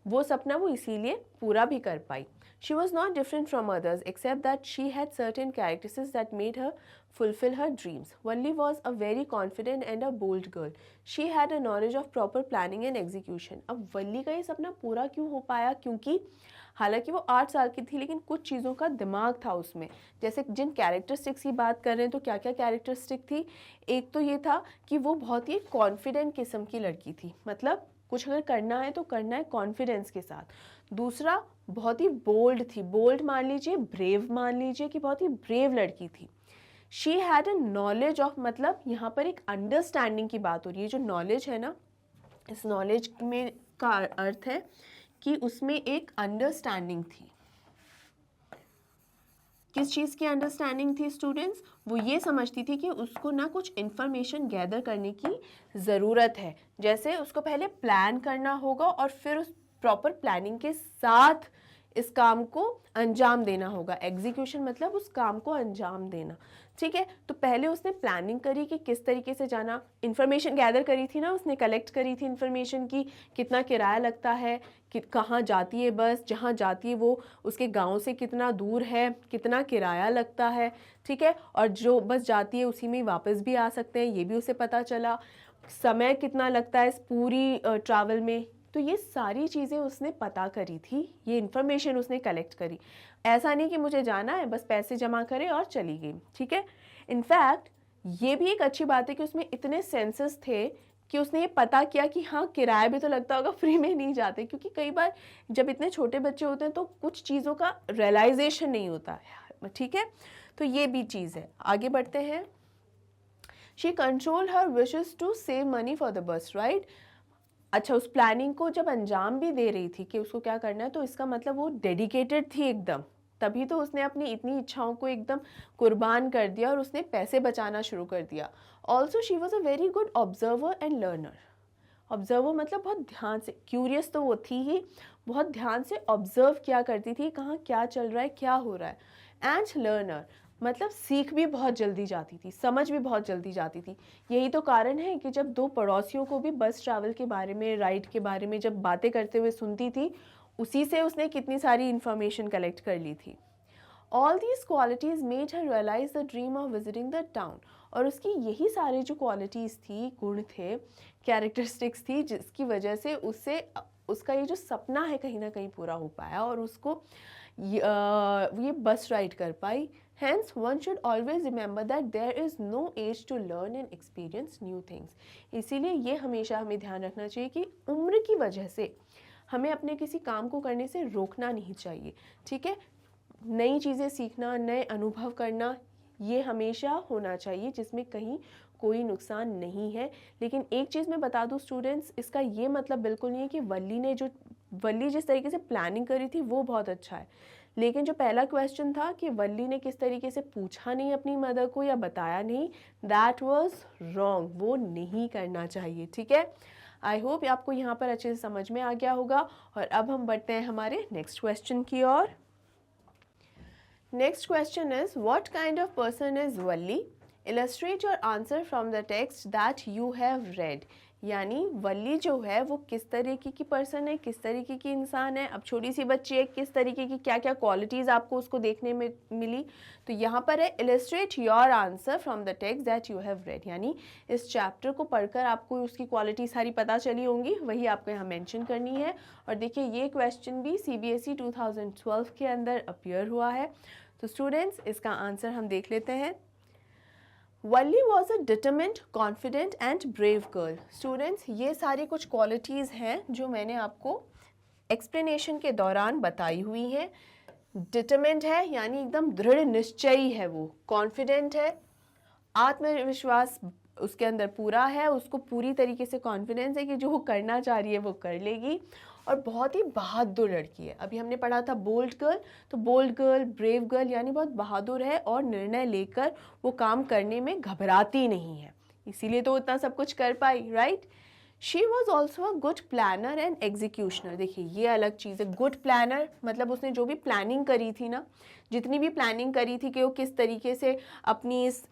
Speaker 1: वो सपना वो इसीलिए पूरा भी कर पाई। She was not different from others except that she had certain characteristics that made her fulfill her dreams. Valli was a very confident and a bold girl. She had a knowledge of proper planning and execution. अब वल्ली का ये सपना पूरा क्यों हो पाया? क्योंकि हालांकि वो 8 साल की थी, लेकिन कुछ चीज़ों का दिमाग था उसमें। जैसे जिन कैरेक्टरिस्टिक्स की बात कर रहे हैं, तो क्या क्या कैरेक्टरिस्टिक थी? एक तो ये था कि वो बहुत ही कॉन्फिडेंट किस्म की लड़की थी, मतलब कुछ अगर करना है तो करना है कॉन्फिडेंस के साथ। दूसरा, बहुत ही बोल्ड थी, बोल्ड मान लीजिए, ब्रेव मान लीजिए, कि बहुत ही ब्रेव लड़की थी। She had a knowledge of, मतलब यहाँ पर एक अंडरस्टैंडिंग की बात हो रही है। जो नॉलेज है ना, इस नॉलेज में का अर्थ है कि उसमें एक अंडरस्टैंडिंग थी। किस चीज़ की अंडरस्टैंडिंग थी स्टूडेंट्स? वो ये समझती थी कि उसको ना कुछ इन्फॉर्मेशन गैदर करने की ज़रूरत है। जैसे उसको पहले प्लान करना होगा और फिर उस प्रॉपर प्लानिंग के साथ इस काम को अंजाम देना होगा। एग्जीक्यूशन मतलब उस काम को अंजाम देना, ठीक है? तो पहले उसने प्लानिंग करी कि किस तरीके से जाना, इन्फॉर्मेशन गैदर करी थी ना, उसने कलेक्ट करी थी इन्फॉर्मेशन की कितना किराया लगता है, कि कहाँ जाती है बस, जहाँ जाती है वो उसके गांव से कितना दूर है, कितना किराया लगता है, ठीक है? और जो बस जाती है उसी में वापस भी आ सकते हैं, ये भी उसे पता चला। समय कितना लगता है इस पूरी ट्रैवल में, तो ये सारी चीज़ें उसने पता करी थी, ये इन्फॉर्मेशन उसने कलेक्ट करी। ऐसा नहीं कि मुझे जाना है बस पैसे जमा करे और चली गई, ठीक है? इनफैक्ट ये भी एक अच्छी बात है कि उसमें इतने सेंसेस थे कि उसने ये पता किया कि हाँ, किराया भी तो लगता होगा, फ्री में नहीं जाते। क्योंकि कई बार जब इतने छोटे बच्चे होते हैं तो कुछ चीज़ों का रियलाइजेशन नहीं होता है, ठीक है? तो ये भी चीज़ है। आगे बढ़ते हैं। She control her wishes to save money for the bus ride. अच्छा, उस प्लानिंग को जब अंजाम भी दे रही थी कि उसको क्या करना है, तो इसका मतलब वो डेडिकेटेड थी एकदम, तभी तो उसने अपनी इतनी इच्छाओं को एकदम कुर्बान कर दिया और उसने पैसे बचाना शुरू कर दिया। Also she was a very good observer and learner. Observer मतलब बहुत ध्यान से, क्यूरियस तो वो थी ही, बहुत ध्यान से ऑब्जर्व किया करती थी कहाँ क्या चल रहा है, क्या हो रहा है। एंड लर्नर मतलब सीख भी बहुत जल्दी जाती थी, समझ भी बहुत जल्दी जाती थी। यही तो कारण है कि जब दो पड़ोसियों को भी बस ट्रैवल के बारे में, राइड के बारे में जब बातें करते हुए सुनती थी, उसी से उसने कितनी सारी इन्फॉर्मेशन कलेक्ट कर ली थी। All these qualities made her realize the dream of visiting the town. और उसकी यही सारे जो क्वालिटीज़ थी, गुण थे, कैरेक्टरिस्टिक्स थी, जिसकी वजह से उससे उसका ये जो सपना है कहीं ना कहीं पूरा हो पाया और उसको ये बस राइड कर पाई। Hence, one should always remember that there is no age to learn and experience new things. इसीलिए ये हमेशा हमें ध्यान रखना चाहिए कि उम्र की वजह से हमें अपने किसी काम को करने से रोकना नहीं चाहिए, ठीक है। नई चीज़ें सीखना, नए अनुभव करना, ये हमेशा होना चाहिए, जिसमें कहीं कोई नुकसान नहीं है। लेकिन एक चीज़ मैं बता दूं स्टूडेंट्स, इसका ये मतलब बिल्कुल नहीं है कि वल्ली जिस तरीके से प्लानिंग करी थी वो बहुत अच्छा है, लेकिन जो पहला क्वेश्चन था कि वल्ली ने किस तरीके से पूछा नहीं अपनी मदर को या बताया नहीं, दैट वाज रॉन्ग, वो नहीं करना चाहिए, ठीक है। आई होप आपको यहाँ पर अच्छे से समझ में आ गया होगा। और अब हम बढ़ते हैं हमारे नेक्स्ट क्वेश्चन की ओर। Next question is what kind of person is Valli? Illustrate your answer from the text that you have read. यानी वल्ली जो है वो किस तरीके की पर्सन है, किस तरीके की इंसान है। अब छोटी सी बच्ची है, किस तरीके की क्या क्या क्वालिटीज़ आपको उसको देखने में मिली, तो यहाँ पर है illustrate your answer from the text that you have read. यानी इस चैप्टर को पढ़कर आपको उसकी क्वालिटी सारी पता चली होंगी, वही आपको यहाँ मेंशन करनी है। और देखिए ये क्वेश्चन भी CBSE 2012 के अंदर अपीयर हुआ है। तो स्टूडेंट्स इसका आंसर हम देख लेते हैं। Valli was a determined, confident and brave girl. Students ये सारी कुछ क्वालिटीज़ हैं जो मैंने आपको एक्सप्लेनेशन के दौरान बताई हुई हैं। डिटरमिन्ड है यानी एकदम दृढ़ निश्चयी है वो, कॉन्फिडेंट है, आत्मविश्वास उसके अंदर पूरा है, उसको पूरी तरीके से कॉन्फिडेंस है कि जो वो करना चाह रही है वो कर लेगी, और बहुत ही बहादुर लड़की है। अभी हमने पढ़ा था बोल्ड गर्ल, तो बोल्ड गर्ल, ब्रेव गर्ल यानी बहुत बहादुर है और निर्णय लेकर वो काम करने में घबराती नहीं है, इसीलिए तो इतना सब कुछ कर पाई, right. She was also a good planner and executioner. देखिए ये अलग चीज़ है, गुड प्लानर मतलब उसने जो भी प्लानिंग करी थी ना, जितनी भी प्लानिंग करी थी कि वो किस तरीके से अपनी इस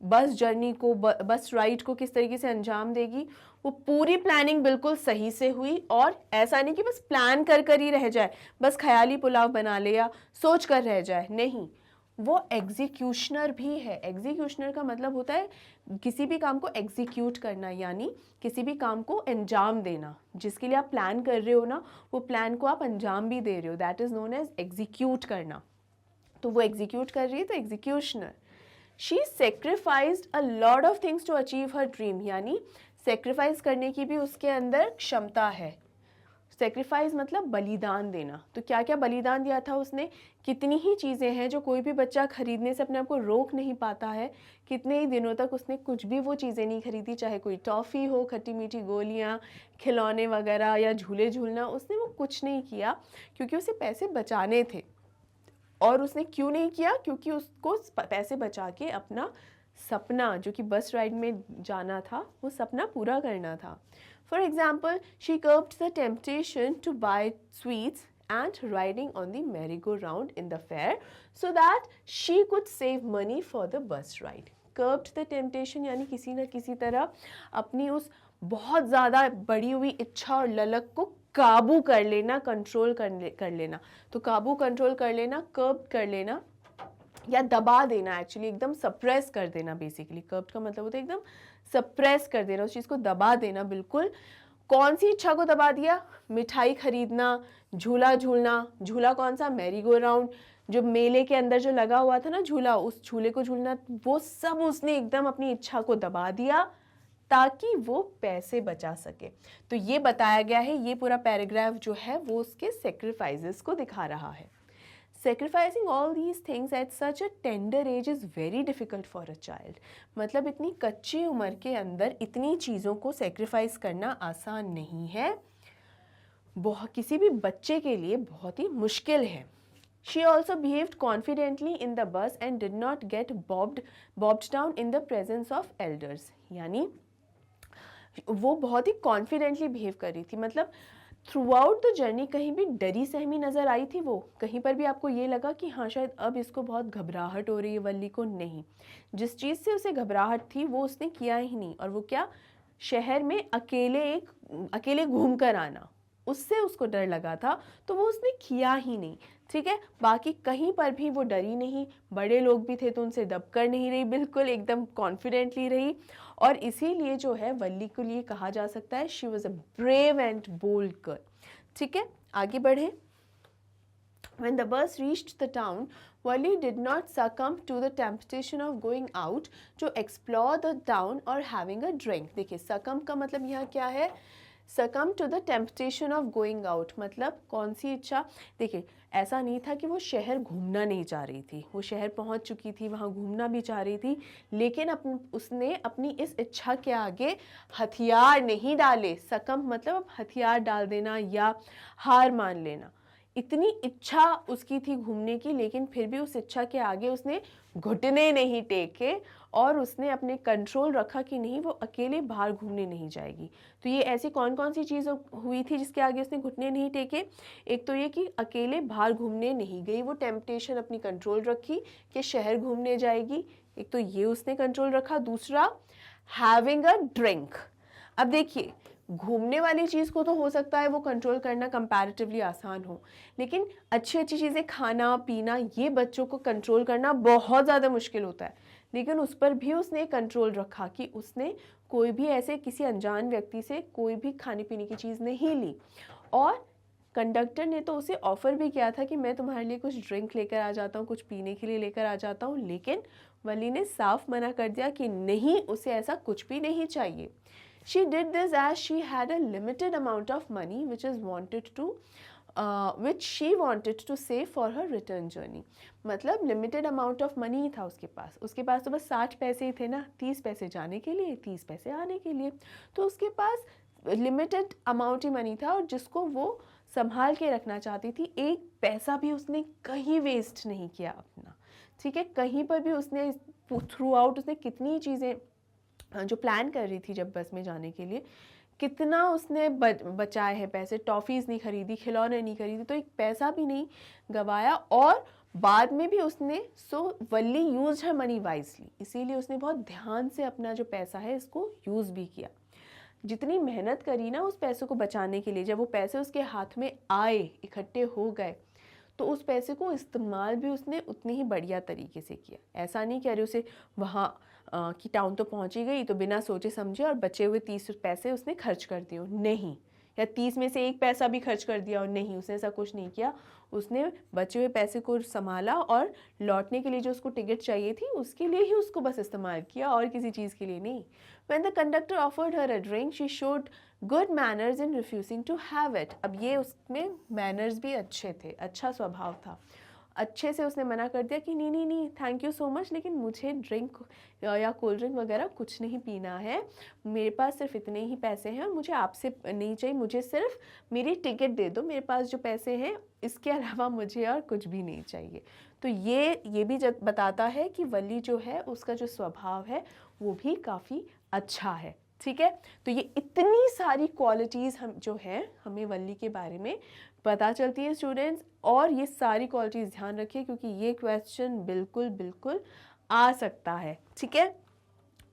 Speaker 1: बस जर्नी को, बस राइड को किस तरीके से अंजाम देगी, वो पूरी प्लानिंग बिल्कुल सही से हुई। और ऐसा नहीं कि बस प्लान कर ही रह जाए, बस ख्याली पुलाव बना ले या सोच कर रह जाए, नहीं, वो एग्जीक्यूशनर भी है। एग्जीक्यूशनर का मतलब होता है किसी भी काम को एग्जीक्यूट करना, यानी किसी भी काम को अंजाम देना। जिसके लिए आप प्लान कर रहे हो ना, वो प्लान को आप अंजाम भी दे रहे हो, that is known as execute करना। तो वो एग्जीक्यूट कर रही है, तो executioner. She sacrificed a lot of things to achieve her dream, यानी सेक्रीफाइस करने की भी उसके अंदर क्षमता है। सेक्रीफाइस मतलब बलिदान देना। तो क्या क्या बलिदान दिया था उसने, कितनी ही चीज़ें हैं जो कोई भी बच्चा खरीदने से अपने आप को रोक नहीं पाता है। कितने ही दिनों तक उसने कुछ भी वो चीज़ें नहीं खरीदी, चाहे कोई टॉफ़ी हो, खट्टी मीठी गोलियाँ, खिलौने वगैरह या झूले झूलना, उसने वो कुछ नहीं किया क्योंकि उसे पैसे बचाने थे। और उसने क्यों नहीं किया, क्योंकि उसको पैसे बचा के अपना सपना जो कि बस राइड में जाना था, वो सपना पूरा करना था। For example, she curbed the temptation to buy sweets and riding on the merry-go-round in the fair so that she could save money for the bus ride. Curbed the temptation यानी किसी न किसी तरह अपनी उस बहुत ज़्यादा बढ़ी हुई इच्छा और ललक को काबू कर लेना, कंट्रोल कर लेना। तो काबू कंट्रोल कर लेना, कर्ब कर लेना या दबा देना, एक्चुअली एकदम सप्रेस कर देना। बेसिकली कर्ब का मतलब होता है एकदम सप्रेस कर देना, उस चीज़ को दबा देना बिल्कुल। कौन सी इच्छा को दबा दिया, मिठाई खरीदना, झूला झूलना। झूला कौन सा, मैरी गो राउंड, जो मेले के अंदर जो लगा हुआ था ना झूला, उस झूले को झूलना, वो सब उसने एकदम अपनी इच्छा को दबा दिया ताकि वो पैसे बचा सके। तो ये बताया गया है, ये पूरा पैराग्राफ जो है वो उसके सेक्रीफाइसेस को दिखा रहा है। Sacrificing all these things at such a tender age is very difficult for a child. मतलब इतनी कच्ची उम्र के अंदर इतनी चीज़ों को सेक्रीफाइस करना आसान नहीं है, किसी भी बच्चे के लिए बहुत ही मुश्किल है। She also behaved confidently in the bus and did not get bobbed down in the presence of elders. यानी वो बहुत ही कॉन्फिडेंटली बिहेव कर रही थी, मतलब थ्रू आउट द जर्नी कहीं भी डरी सहमी नज़र आई थी वो, कहीं पर भी आपको ये लगा कि हाँ शायद अब इसको बहुत घबराहट हो रही है वल्ली को, नहीं। जिस चीज़ से उसे घबराहट थी वो उसने किया ही नहीं। और वो क्या, शहर में अकेले घूम कर आना, उससे उसको डर लगा था, तो वो उसने किया ही नहीं। ठीक है। बाकी कहीं पर भी वो डरी नहीं, बड़े लोग भी थे तो उनसे दबकर नहीं रही, बिल्कुल एकदम कॉन्फिडेंटली रही। और इसीलिए जो है वल्ली के लिए कहा जा सकता है she was a brave and bold girl. ठीक है, आगे बढ़े। When the bus reached the town, Wally did not succumb to the temptation of going out to explore the town or having a drink. देखिए succumb का मतलब यहाँ क्या है, succumb to the temptation of going out मतलब कौन सी इच्छा। देखिए ऐसा नहीं था कि वो शहर घूमना नहीं चाह रही थी, वो शहर पहुंच चुकी थी, वहाँ घूमना भी चाह रही थी, लेकिन उसने अपनी इस इच्छा के आगे हथियार नहीं डाले। succumb मतलब हथियार डाल देना या हार मान लेना। इतनी इच्छा उसकी थी घूमने की, लेकिन फिर भी उस इच्छा के आगे उसने घुटने नहीं टेके और उसने अपने कंट्रोल रखा कि नहीं वो अकेले बाहर घूमने नहीं जाएगी। तो ये ऐसी कौन कौन सी चीज़ हुई थी जिसके आगे उसने घुटने नहीं टेके। एक तो ये कि अकेले बाहर घूमने नहीं गई, वो टेम्पटेशन अपनी कंट्रोल रखी कि शहर घूमने जाएगी, एक तो ये उसने कंट्रोल रखा। दूसरा हैविंग अ ड्रिंक। अब देखिए घूमने वाली चीज़ को तो हो सकता है वो कंट्रोल करना कंपैरेटिवली आसान हो, लेकिन अच्छी अच्छी चीज़ें खाना पीना ये बच्चों को कंट्रोल करना बहुत ज़्यादा मुश्किल होता है। लेकिन उस पर भी उसने कंट्रोल रखा कि उसने कोई भी ऐसे किसी अनजान व्यक्ति से कोई भी खाने पीने की चीज़ नहीं ली। और कंडक्टर ने तो उसे ऑफ़र भी किया था कि मैं तुम्हारे लिए कुछ ड्रिंक लेकर आ जाता हूँ, कुछ पीने के लिए लेकर आ जाता हूँ, लेकिन वली ने साफ मना कर दिया कि नहीं, उसे ऐसा कुछ भी नहीं चाहिए। She did this as she had a limited amount of money which she wanted to save for her return journey. मतलब लिमिटेड अमाउंट ऑफ मनी ही था उसके पास तो बस 60 पैसे ही थे ना, 30 पैसे जाने के लिए 30 पैसे आने के लिए, तो उसके पास लिमिटेड अमाउंट ही मनी था और जिसको वो संभाल के रखना चाहती थी। एक पैसा भी उसने कहीं वेस्ट नहीं किया अपना। ठीक है, कहीं पर भी उसने थ्रू आउट उसने कितनी चीज़ें जो प्लान कर रही थी जब बस में जाने के लिए, कितना उसने बचाए हैं पैसे, टॉफ़ीज़ नहीं खरीदी, खिलौने नहीं खरीदी, तो एक पैसा भी नहीं गवाया। और बाद में भी उसने वल्ली यूज हर मनी वाइजली, इसीलिए उसने बहुत ध्यान से अपना जो पैसा है इसको यूज़ भी किया। जितनी मेहनत करी ना उस पैसे को बचाने के लिए, जब वो पैसे उसके हाथ में आए, इकट्ठे हो गए, तो उस पैसे को इस्तेमाल भी उसने उतनी ही बढ़िया तरीके से किया। ऐसा नहीं कि अरे उसे वहाँ कि टाउन तो पहुँच ही गई तो बिना सोचे समझे और बचे हुए 30 पैसे उसने खर्च कर दिए, नहीं, या 30 में से एक पैसा भी खर्च कर दिया, और नहीं, उसने ऐसा कुछ नहीं किया। उसने बचे हुए पैसे को संभाला और लौटने के लिए जो उसको टिकट चाहिए थी उसके लिए ही उसको बस इस्तेमाल किया, और किसी चीज़ के लिए नहीं। When the conductor offered her a drink, she showed good manners in refusing to have it. अब ये उसमें मैनर्स भी अच्छे थे, अच्छा स्वभाव था, अच्छे से उसने मना कर दिया कि नहीं नहीं नहीं थैंक यू सो मच, लेकिन मुझे ड्रिंक या कोल्ड ड्रिंक वगैरह कुछ नहीं पीना है, मेरे पास सिर्फ इतने ही पैसे हैं और मुझे आपसे नहीं चाहिए, मुझे सिर्फ मेरी टिकट दे दो, मेरे पास जो पैसे हैं इसके अलावा मुझे और कुछ भी नहीं चाहिए। तो ये भी बताता है कि वली जो है उसका जो स्वभाव है वो भी काफ़ी अच्छा है। ठीक है, तो ये इतनी सारी क्वालिटीज़ हम जो है हमें वल्ली के बारे में पता चलती है स्टूडेंट्स, और ये सारी क्वालिटीज़ ध्यान रखिए क्योंकि ये क्वेश्चन बिल्कुल आ सकता है। ठीक है,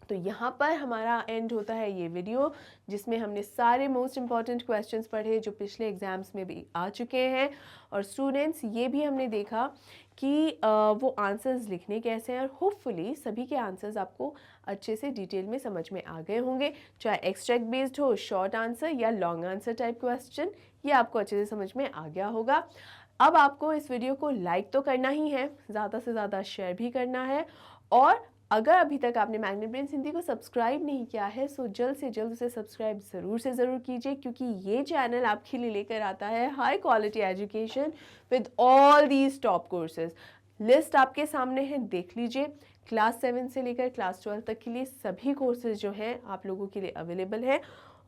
Speaker 1: तो यहाँ पर हमारा एंड होता है ये वीडियो जिसमें हमने सारे मोस्ट इम्पॉर्टेंट क्वेश्चंस पढ़े जो पिछले एग्जाम्स में भी आ चुके हैं, और स्टूडेंट्स ये भी हमने देखा कि वो आंसर्स लिखने कैसे हैं, और होपफुली सभी के आंसर्स आपको अच्छे से डिटेल में समझ में आ गए होंगे, चाहे एक्सट्रैक्ट बेस्ड हो, शॉर्ट आंसर या लॉन्ग आंसर टाइप क्वेश्चन, ये आपको अच्छे से समझ में आ गया होगा। अब आपको इस वीडियो को लाइक तो करना ही है, ज़्यादा से ज़्यादा शेयर भी करना है, और अगर अभी तक आपने मैग्नेट ब्रेन्स हिंदी को सब्सक्राइब नहीं किया है सो जल्द से जल्द उसे सब्सक्राइब ज़रूर कीजिए, क्योंकि ये चैनल आपके लिए लेकर आता है high quality education with all these top courses. List आपके सामने है, देख लीजिए। क्लास 7 से लेकर क्लास 12 तक के लिए सभी कोर्सेज जो हैं आप लोगों के लिए अवेलेबल है,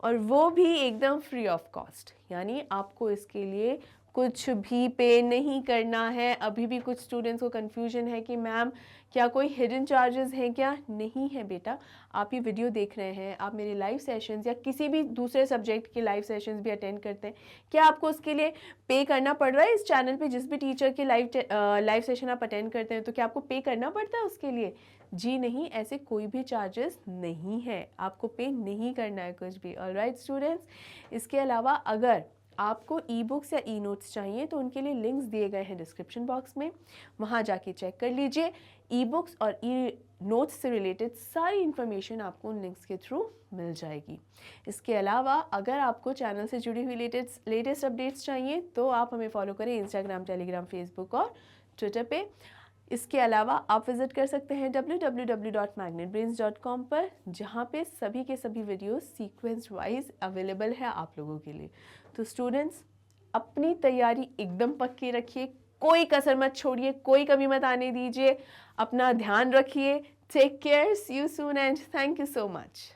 Speaker 1: और वो भी एकदम फ्री ऑफ कॉस्ट, यानी आपको इसके लिए कुछ भी पे नहीं करना है। अभी भी कुछ स्टूडेंट्स को कन्फ्यूजन है कि मैम क्या कोई हिडन चार्जेस हैं क्या? नहीं है बेटा, आप ये वीडियो देख रहे हैं, आप मेरे लाइव सेशंस या किसी भी दूसरे सब्जेक्ट के लाइव सेशंस भी अटेंड करते हैं, क्या आपको उसके लिए पे करना पड़ रहा है? इस चैनल पे जिस भी टीचर के लाइव सेशन आप अटेंड करते हैं तो क्या आपको पे करना पड़ता है उसके लिए? जी नहीं, ऐसे कोई भी चार्जेस नहीं है, आपको पे नहीं करना है कुछ भी। ऑलराइट स्टूडेंट्स, इसके अलावा अगर आपको ई बुक्स या ई नोट्स चाहिए तो उनके लिए लिंक्स दिए गए हैं डिस्क्रिप्शन बॉक्स में, वहाँ जाके चेक कर लीजिए। ई बुक्स और ई नोट्स से रिलेटेड सारी इन्फॉर्मेशन आपको उन लिंक्स के थ्रू मिल जाएगी। इसके अलावा अगर आपको चैनल से जुड़ी हुई लेटेस्ट अपडेट्स चाहिए तो आप हमें फॉलो करें इंस्टाग्राम, टेलीग्राम, फेसबुक और ट्विटर पे। इसके अलावा आप विज़िट कर सकते हैं www.magnetbrains.com पर, जहाँ पे सभी के सभी वीडियोस सीक्वेंस वाइज अवेलेबल है आप लोगों के लिए। तो स्टूडेंट्स, अपनी तैयारी एकदम पक्की रखिए, कोई कसर मत छोड़िए, कोई कमी मत आने दीजिए, अपना ध्यान रखिए। Take care, see you soon and thank you so much.